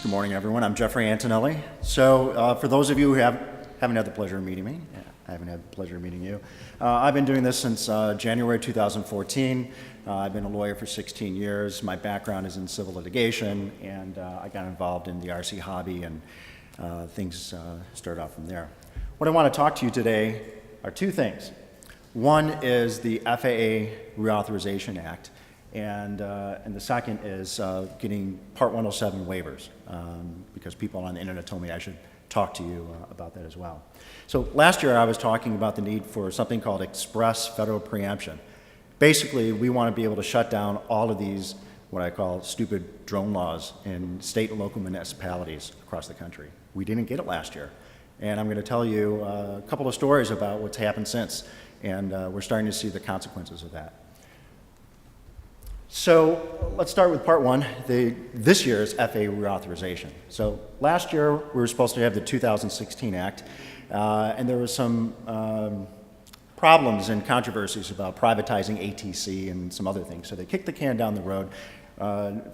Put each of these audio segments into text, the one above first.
Good morning, everyone. I'm Jeffrey Antonelli. So for those of you who haven't had the pleasure of meeting me, I haven't had the pleasure of meeting you. I've been doing this since January 2014. I've been a lawyer for 16 years. My background is in civil litigation, and I got involved in the RC hobby, and things started off from there. What I want to talk to you today are two things. One is the FAA Reauthorization Act, and the second is getting Part 107 waivers, because people on the internet told me I should talk to you about that as well. So last year I was talking about the need for something called express federal preemption. Basically, we want to be able to shut down all of these, what I call stupid drone laws in state and local municipalities across the country. We didn't get it last year. And I'm going to tell you a couple of stories about what's happened since, and we're starting to see the consequences of that. So let's start with part one, this year's FAA reauthorization. So last year we were supposed to have the 2016 Act, and there was some problems and controversies about privatizing ATC and some other things. So they kicked the can down the road.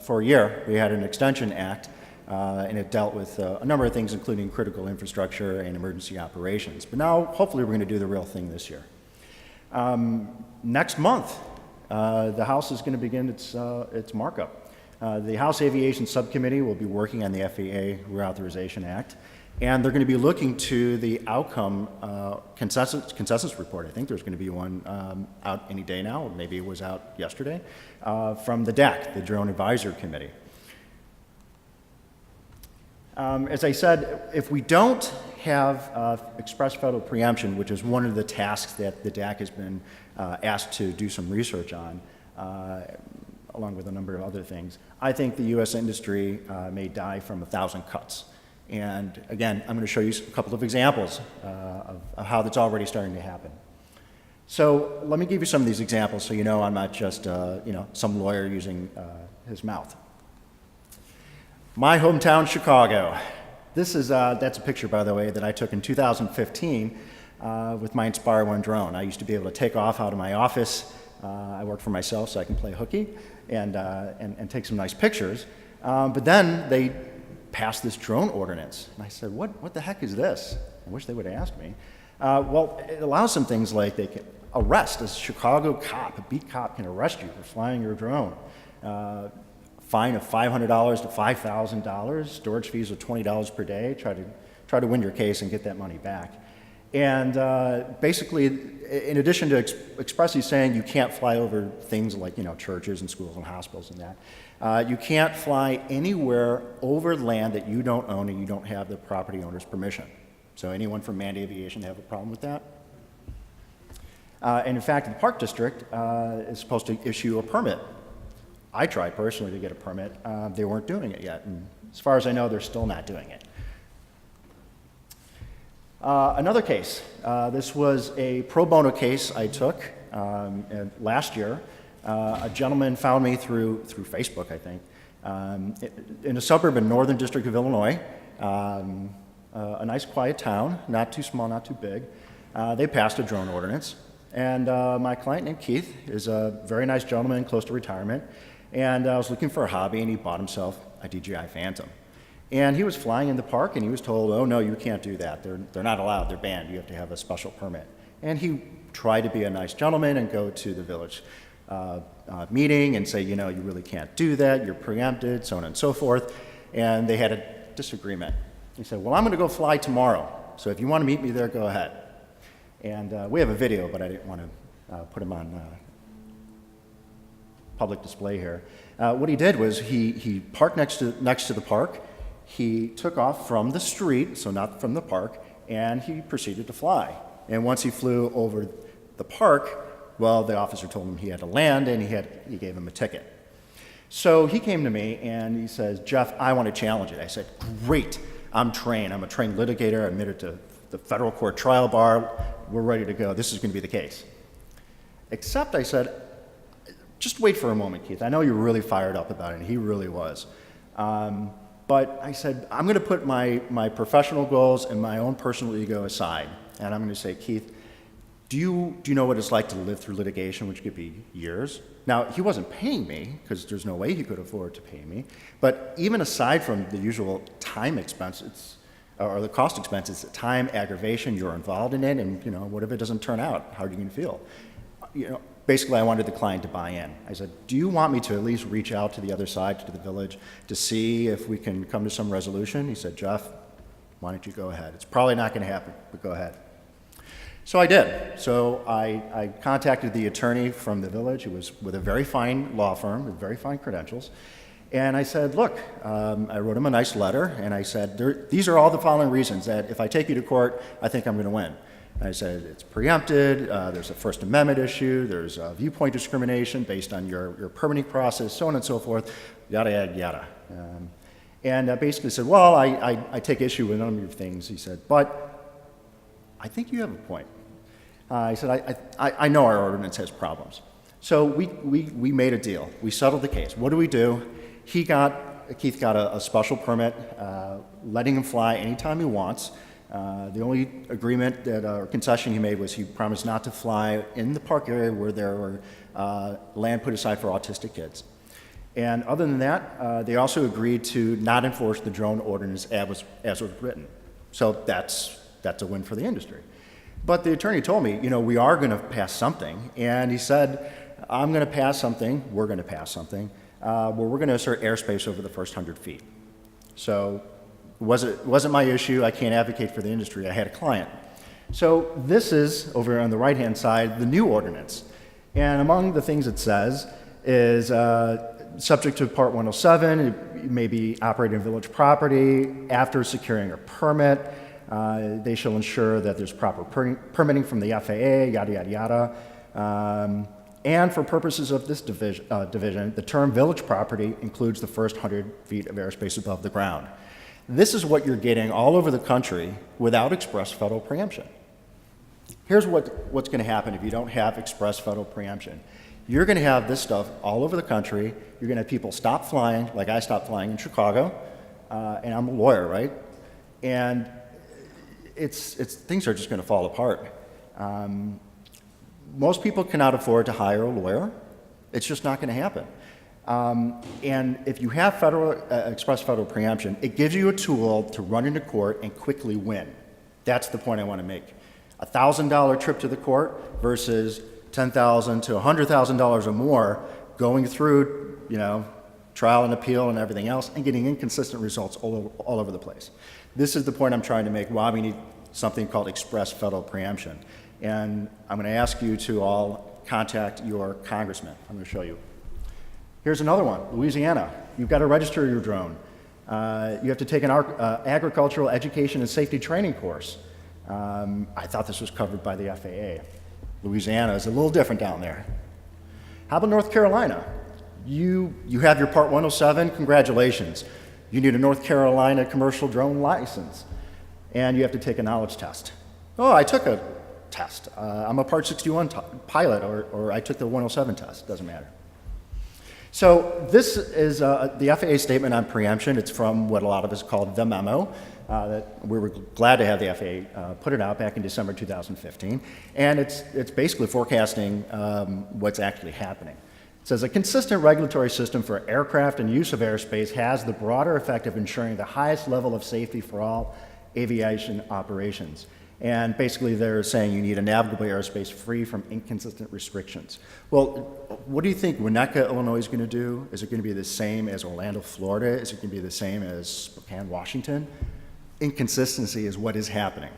For a year, we had an extension act, and it dealt with a number of things, including critical infrastructure and emergency operations. But now, hopefully, we're going to do the real thing this year. Next month, the House is going to begin its markup. The House Aviation Subcommittee will be working on the FAA Reauthorization Act, and they're going to be looking to the outcome consensus report. I think there's going to be one out any day now, or maybe it was out yesterday, from the DAC, the Drone Advisory Committee. As I said, if we don't have express federal preemption, which is one of the tasks that the DAC has been asked to do some research on, along with a number of other things, I think the U.S. industry may die from 1,000 cuts. And again, I'm going to show you a couple of examples of how that's already starting to happen. So let me give you some of these examples so you know I'm not just some lawyer using his mouth. My hometown, Chicago. That's a picture, by the way, that I took in 2015 with my Inspire 1 drone. I used to be able to take off out of my office. I work for myself, so I can play hooky and take some nice pictures. But then they passed this drone ordinance. And I said, what the heck is this? I wish they would have asked me. Well, it allows some things like they can arrest. A Chicago cop, a beat cop can arrest you for flying your drone. Fine of $500 to $5,000, storage fees of $20 per day, try to win your case and get that money back. And basically, in addition to expressly saying you can't fly over things like churches and schools and hospitals and that, you can't fly anywhere over land that you don't own and you don't have the property owner's permission. So anyone from Manned Aviation have a problem with that? And in fact, the Park District is supposed to issue a permit. I tried personally to get a permit. They weren't doing it yet. And as far as I know, they're still not doing it. Another case. This was a pro bono case I took last year. A gentleman found me through Facebook, I think, in a suburb in Northern District of Illinois. A nice quiet town, not too small, not too big. They passed a drone ordinance. And my client named Keith is a very nice gentleman, close to retirement. And I was looking for a hobby, and he bought himself a DJI Phantom. And he was flying in the park, and he was told, oh, no, you can't do that. They're not allowed. They're banned. You have to have a special permit. And he tried to be a nice gentleman and go to the village meeting and say, you really can't do that. You're preempted, so on and so forth. And they had a disagreement. He said, well, I'm going to go fly tomorrow. So if you want to meet me there, go ahead. And we have a video, but I didn't want to put him on public display here. What he did was he parked next to the park. He took off from the street, so not from the park, and he proceeded to fly. And once he flew over the park, well, the officer told him he had to land, and he gave him a ticket. So he came to me and he says, Jeff, I want to challenge it. I said, great, I'm trained. I'm a trained litigator. I'm admitted to the federal court trial bar. We're ready to go. This is going to be the case. Except I said, just wait for a moment, Keith. I know you're really fired up about it, and he really was. But I said, I'm going to put my professional goals and my own personal ego aside, and I'm going to say, Keith, do you know what it's like to live through litigation, which could be years? Now, he wasn't paying me, because there's no way he could afford to pay me, but even aside from the usual time expenses, or the cost expenses, time, aggravation, you're involved in it, and what if it doesn't turn out? How are you going to feel? Basically, I wanted the client to buy in. I said, do you want me to at least reach out to the other side, to the village, to see if we can come to some resolution? He said, Jeff, why don't you go ahead? It's probably not going to happen, but go ahead. So I did. So I contacted the attorney from the village, who was with a very fine law firm, with very fine credentials, and I said, look, I wrote him a nice letter, and I said, these are all the following reasons that if I take you to court, I think I'm going to win. I said, it's preempted, there's a First Amendment issue, there's viewpoint discrimination based on your permitting process, so on and so forth, yada, yada, yada. And basically said, well, I take issue with a number of things. He said, but I think you have a point. He said, I know our ordinance has problems. So we made a deal. We settled the case. What do? Keith got a special permit, letting him fly anytime he wants. The only agreement or concession he made was he promised not to fly in the park area where there were land put aside for autistic kids. And other than that, they also agreed to not enforce the drone ordinance as was written. So that's a win for the industry. But the attorney told me, we are going to pass something. And he said, I'm going to pass something, we're going to pass something, where we're going to assert airspace over the first 100 feet. So it wasn't my issue. I can't advocate for the industry. I had a client. So this is, over on the right-hand side, the new ordinance. And among the things it says is subject to Part 107, it may be operating village property after securing a permit. They shall ensure that there's proper permitting from the FAA, yada, yada, yada. And for purposes of this division, the term village property includes the first 100 feet of airspace above the ground. This is what you're getting all over the country without express federal preemption. Here's what's going to happen if you don't have express federal preemption. You're going to have this stuff all over the country. You're going to have people stop flying, like I stopped flying in Chicago, and I'm a lawyer, right? And things are just going to fall apart. Most people cannot afford to hire a lawyer. It's just not going to happen. And if you have express federal preemption, it gives you a tool to run into court and quickly win. That's the point I want to make. A $1,000 trip to the court versus $10,000 to $100,000 or more going through, trial and appeal and everything else and getting inconsistent results all over the place. This is the point I'm trying to make, why we need something called express federal preemption. And I'm going to ask you to all contact your congressman. I'm going to show you. Here's another one, Louisiana. You've got to register your drone. You have to take an agricultural education and safety training course. I thought this was covered by the FAA. Louisiana is a little different down there. How about North Carolina? You have your Part 107, congratulations. You need a North Carolina commercial drone license, and you have to take a knowledge test. Oh, I took a test. I'm a Part 61 pilot, or I took the 107 test, doesn't matter. So this is the FAA statement on preemption. It's from what a lot of us call the memo. That we were glad to have the FAA put it out back in December 2015. And it's basically forecasting what's actually happening. It says a consistent regulatory system for aircraft and use of airspace has the broader effect of ensuring the highest level of safety for all aviation operations. And basically they're saying you need a navigable airspace free from inconsistent restrictions. Well, what do you think Winnetka, Illinois is going to do? Is it going to be the same as Orlando, Florida? Is it going to be the same as Spokane, Washington? Inconsistency is what is happening.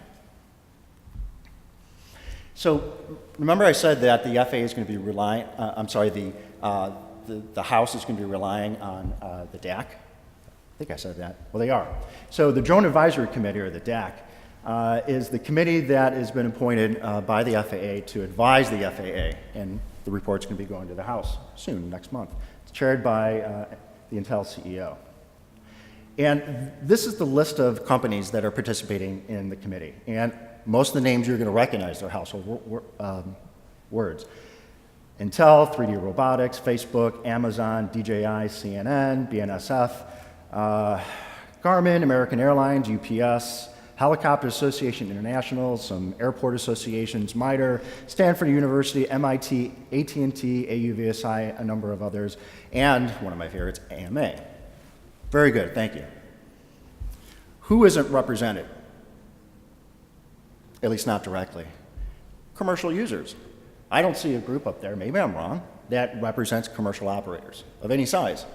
So remember I said that the FAA is going to be relying, the House is going to be relying on the DAC? I think I said that. Well, they are. So the Drone Advisory Committee, or the DAC, is the committee that has been appointed by the FAA to advise the FAA, and the report's going to be going to the House soon, next month. It's chaired by the Intel CEO. And this is the list of companies that are participating in the committee. And most of the names you're going to recognize, they're household words. Intel, 3D Robotics, Facebook, Amazon, DJI, CNN, BNSF, Garmin, American Airlines, UPS, Helicopter Association International, some airport associations, MITRE, Stanford University, MIT, AT&T, AUVSI, a number of others, and one of my favorites, AMA. Very good, thank you. Who isn't represented? At least not directly. Commercial users. I don't see a group up there, maybe I'm wrong, that represents commercial operators of any size.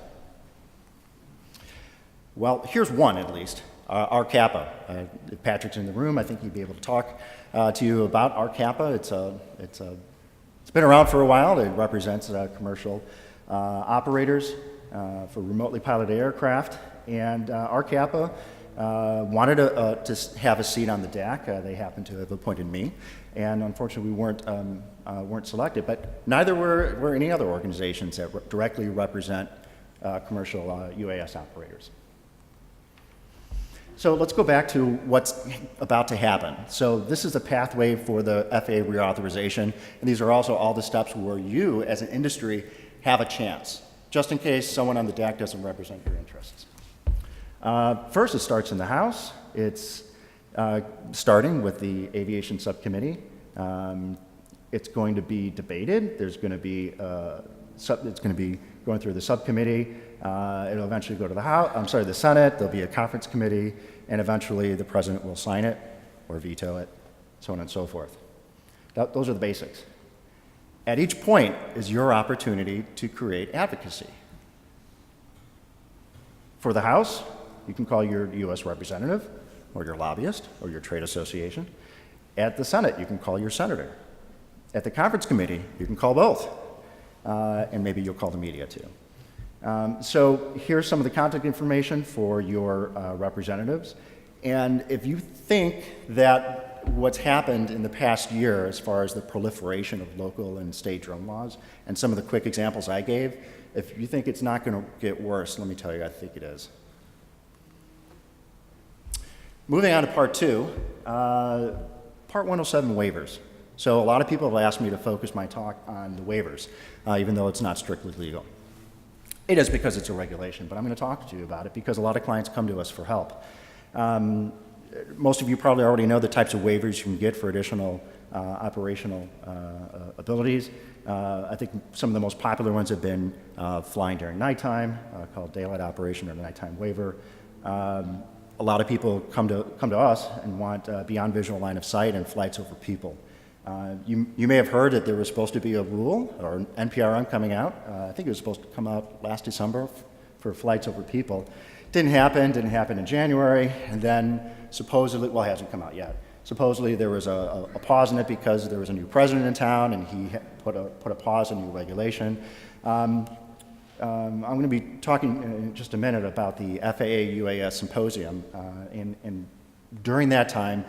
Well, here's one at least, RCAPA. If Patrick's in the room, I think he'd be able to talk to you about RCAPA. It's been around for a while. It represents commercial operators for remotely piloted aircraft. And RCAPA wanted to have a seat on the DAC. They happened to have appointed me. And unfortunately, we weren't selected. But neither were any other organizations that directly represent commercial UAS operators. So let's go back to what's about to happen. So this is a pathway for the FAA reauthorization, and these are also all the steps where you, as an industry, have a chance, just in case someone on the DAC doesn't represent your interests. First, it starts in the House. It's starting with the Aviation Subcommittee. It's going to be debated. There's going to be it's going to be going through the subcommittee. It'll eventually go to the Senate. There'll be a conference committee, and eventually the president will sign it or veto it, so on and so forth. Those are the basics. At each point is your opportunity to create advocacy. For the House, you can call your U.S. representative or your lobbyist or your trade association. At the Senate, you can call your senator. At the conference committee, you can call both. And maybe you'll call the media too. So here's some of the contact information for your representatives. And if you think that what's happened in the past year as far as the proliferation of local and state drone laws and some of the quick examples I gave, if you think it's not going to get worse, let me tell you, I think it is. Moving on to part two, part 107 waivers. So a lot of people have asked me to focus my talk on the waivers, even though it's not strictly legal. It is because it's a regulation, but I'm going to talk to you about it because a lot of clients come to us for help. Most of you probably already know the types of waivers you can get for additional operational abilities. I think some of the most popular ones have been flying during nighttime, called daylight operation or nighttime waiver. A lot of people come to us and want beyond visual line of sight and flights over people. You may have heard that there was supposed to be a rule or an NPRM coming out. I think it was supposed to come out last December for flights over people. Didn't happen in January, and then supposedly, well, it hasn't come out yet. Supposedly there was a pause in it because there was a new president in town and he put a pause on new regulation. I'm going to be talking in just a minute about the FAA UAS Symposium, and during that time,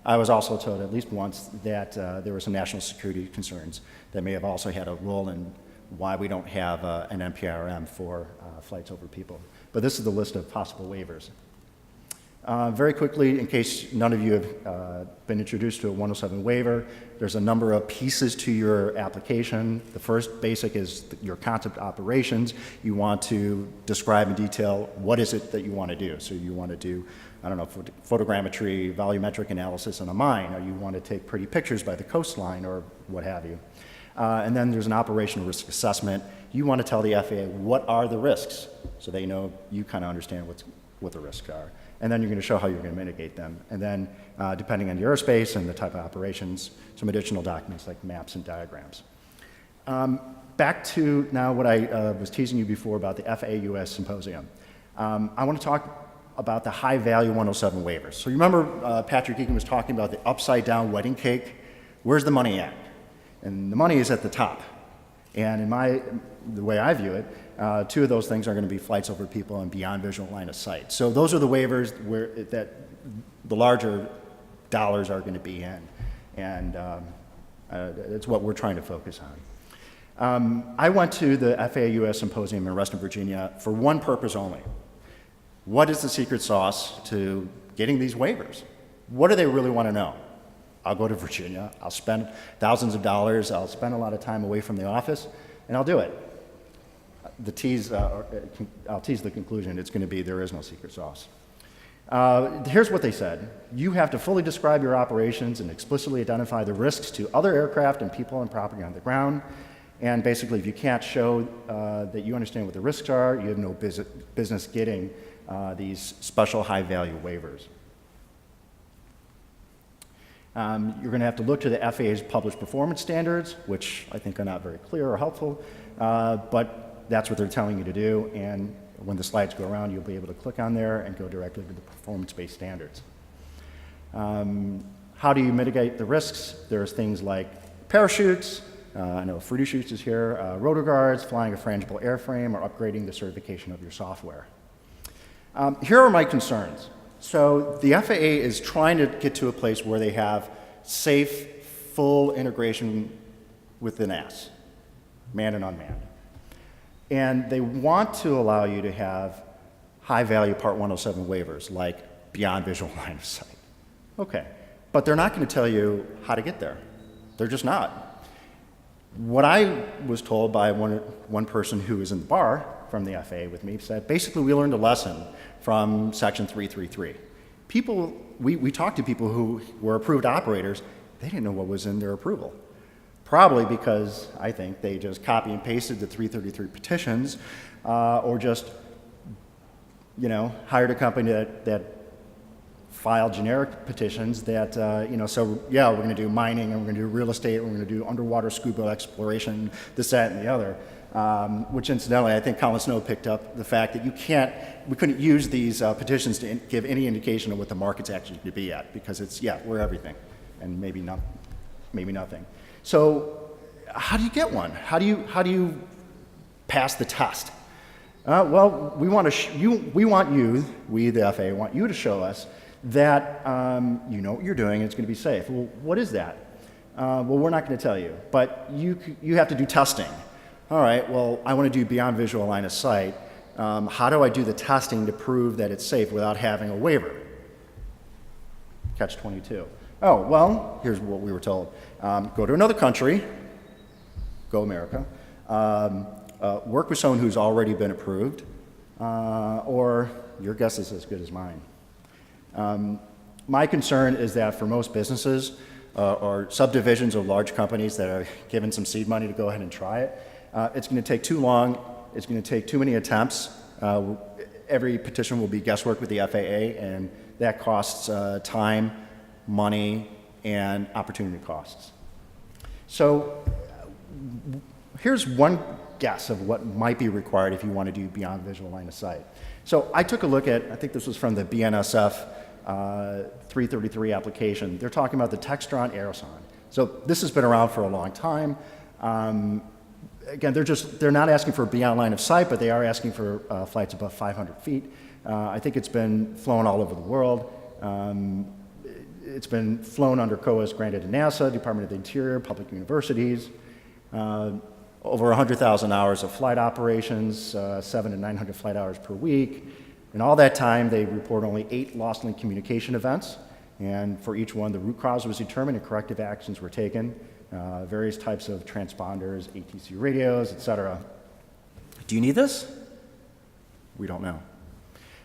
I was also told at least once that there were some national security concerns that may have also had a role in why we don't have an NPRM for flights over people. But this is the list of possible waivers. Very quickly, in case none of you have been introduced to a 107 waiver, there's a number of pieces to your application. The first basic is your concept operations. You want to describe in detail what is it that you want to do. So you want to do, I don't know, photogrammetry, volumetric analysis on a mine, or you want to take pretty pictures by the coastline, or what have you. And then there's an operational risk assessment. You want to tell the FAA what are the risks, so they know you kind of understand what the risks are. And then you're going to show how you're going to mitigate them. And then, depending on your airspace and the type of operations, some additional documents like maps and diagrams. Back to now what I was teasing you before about the FAA US Symposium. I want to talk about the high-value 107 waivers. So you remember Patrick Egan was talking about the upside-down wedding cake? Where's the money at? And the money is at the top. And the way I view it, two of those things are going to be flights over people and beyond visual line of sight. So those are the waivers that the larger dollars are going to be in. And it's what we're trying to focus on. I went to the FAA US Symposium in Reston, Virginia for one purpose only. What is the secret sauce to getting these waivers? What do they really want to know? I'll go to Virginia, I'll spend thousands of dollars, I'll spend a lot of time away from the office, and I'll do it. I'll tease the conclusion, it's going to be there is no secret sauce. Here's what they said. You have to fully describe your operations and explicitly identify the risks to other aircraft and people and property on the ground. And basically, if you can't show that you understand what the risks are, you have no business getting these special high-value waivers. You're going to have to look to the FAA's published performance standards, which I think are not very clear or helpful, but that's what they're telling you to do. And when the slides go around, you'll be able to click on there and go directly to the performance-based standards. How do you mitigate the risks? There's things like parachutes. I know Fruity Shoots is here, rotor guards, flying a frangible airframe, or upgrading the certification of your software. Here are my concerns. So the FAA is trying to get to a place where they have safe, full integration with the NAS, manned and unmanned. And they want to allow you to have high-value Part 107 waivers, like beyond visual line of sight. Okay, but they're not going to tell you how to get there. They're just not. What I was told by one person who was in the bar from the FAA with me said, basically we learned a lesson from Section 333. We talked to people who were approved operators, they didn't know what was in their approval. Probably because I think they just copy and pasted the 333 petitions or just, hired a company that filed generic petitions that, so yeah, we're going to do mining and we're going to do real estate, we're going to do underwater scuba exploration, this, that, and the other. Which incidentally, I think Colin Snow picked up the fact that we couldn't use these petitions to give any indication of what the market's actually going to be at, because it's, yeah, we're everything, and maybe nothing. So how do you get one? How do you pass the test? Well, we, the FAA, want you to show us that you know what you're doing and it's going to be safe. Well, what is that? Well, we're not going to tell you, but you have to do testing. All right, well, I want to do beyond visual line of sight. How do I do the testing to prove that it's safe without having a waiver? Catch-22. Oh, well, here's what we were told. Go to another country, go America, work with someone who's already been approved, or your guess is as good as mine. My concern is that for most businesses or subdivisions of large companies that are given some seed money to go ahead and try it, it's going to take too long, it's going to take too many attempts. Every petition will be guesswork with the FAA, and that costs time, money, and opportunity costs. So here's one guess of what might be required if you want to do beyond visual line of sight. So I took a look at, I think this was from the BNSF 333 application. They're talking about the Textron Aeroson. So this has been around for a long time. Again, they're not asking for beyond line of sight, but they are asking for flights above 500 feet. I think it's been flown all over the world. It's been flown under COAs granted to NASA, Department of the Interior, public universities. Over 100,000 hours of flight operations, 700 to 900 flight hours per week. In all that time, they report only 8 lost link communication events. And for each one, the root cause was determined and corrective actions were taken. Various types of transponders, ATC radios, etc. Do you need this? We don't know.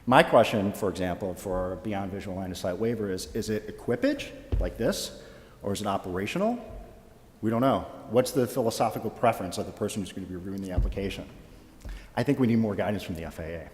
My question, for example, for beyond visual line of sight waiver is it equipage, like this, or is it operational? We don't know. What's the philosophical preference of the person who's going to be reviewing the application? I think we need more guidance from the FAA.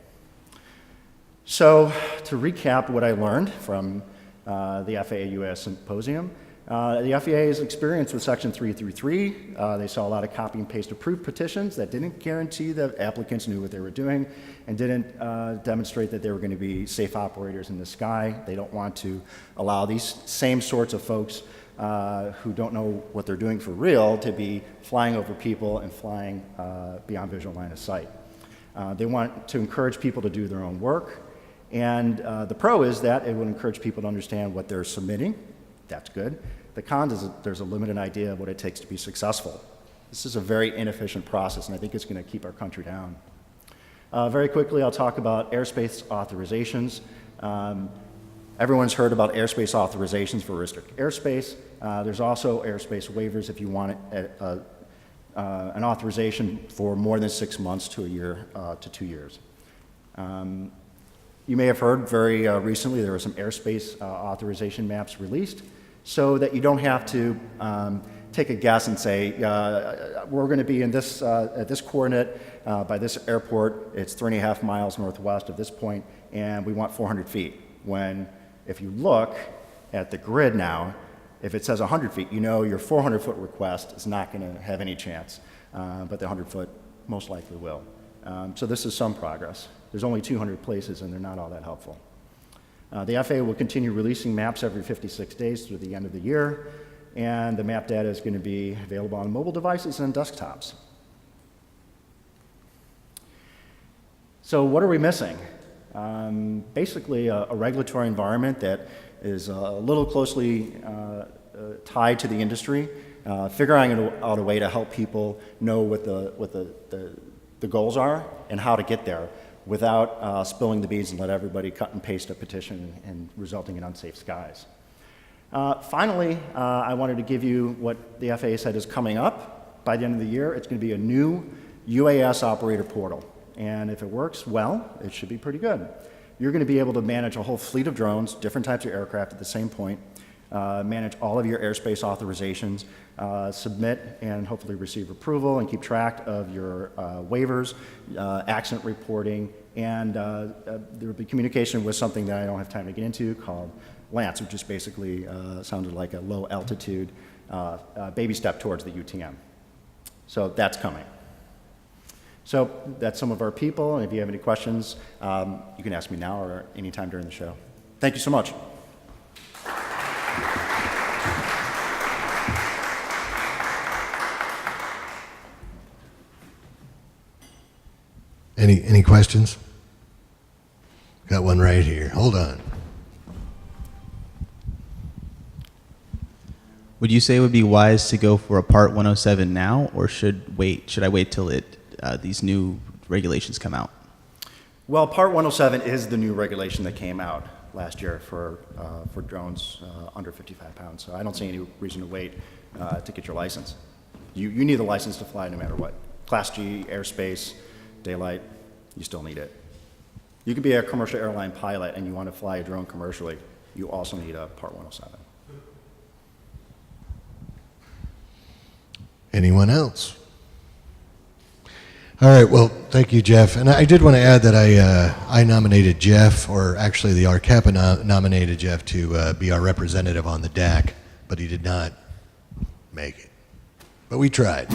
So to recap what I learned from the FAA US Symposium, the FAA's experience with Section 333, they saw a lot of copy and paste approved petitions that didn't guarantee that applicants knew what they were doing and didn't demonstrate that they were going to be safe operators in the sky. They don't want to allow these same sorts of folks who don't know what they're doing for real to be flying over people and flying beyond visual line of sight. They want to encourage people to do their own work, and the pro is that it will encourage people to understand what they're submitting. That's good. The con is that there's a limited idea of what it takes to be successful. This is a very inefficient process, and I think it's going to keep our country down. Very quickly, I'll talk about airspace authorizations. Everyone's heard about airspace authorizations for restricted airspace. There's also airspace waivers if you want an authorization for more than 6 months to a year to 2 years. You may have heard very recently there were some airspace authorization maps released so that you don't have to take a guess and say, we're going to be in this, at this coordinate by this airport, it's 3.5 miles northwest of this point, and we want 400 feet. When, if you look at the grid now, if it says 100 feet, you know your 400-foot request is not going to have any chance, but the 100-foot most likely will. So this is some progress. There's only 200 places, and they're not all that helpful. The FAA will continue releasing maps every 56 days through the end of the year, and the map data is going to be available on mobile devices and desktops. So what are we missing? Basically, a regulatory environment that is a little closely tied to the industry, figuring out a way to help people know what the goals are and how to get there without spilling the beans and let everybody cut and paste a petition and resulting in unsafe skies. Finally, I wanted to give you what the FAA said is coming up by the end of the year. It's going to be a new UAS operator portal. And if it works well, it should be pretty good. You're going to be able to manage a whole fleet of drones, different types of aircraft at the same point, manage all of your airspace authorizations, submit and hopefully receive approval and keep track of your waivers, accident reporting, and there will be communication with something that I don't have time to get into called LANCE, which just basically sounded like a low altitude baby step towards the UTM. So that's coming. So that's some of our people, and if you have any questions, you can ask me now or anytime during the show. Thank you so much. Any questions? Got one right here. Hold on. Would you say it would be wise to go for a Part 107 now, or should I wait till these new regulations come out? Well, Part 107 is the new regulation that came out last year for drones under 55 pounds. So I don't see any reason to wait to get your license. You need a license to fly no matter what. Class G, airspace, daylight, you still need it. You could be a commercial airline pilot and you want to fly a drone commercially, you also need a Part 107. Anyone else? All right, well, thank you, Jeff. And I did want to add that I nominated Jeff, or actually the RCAPA nominated Jeff to be our representative on the DAC, but he did not make it. But we tried.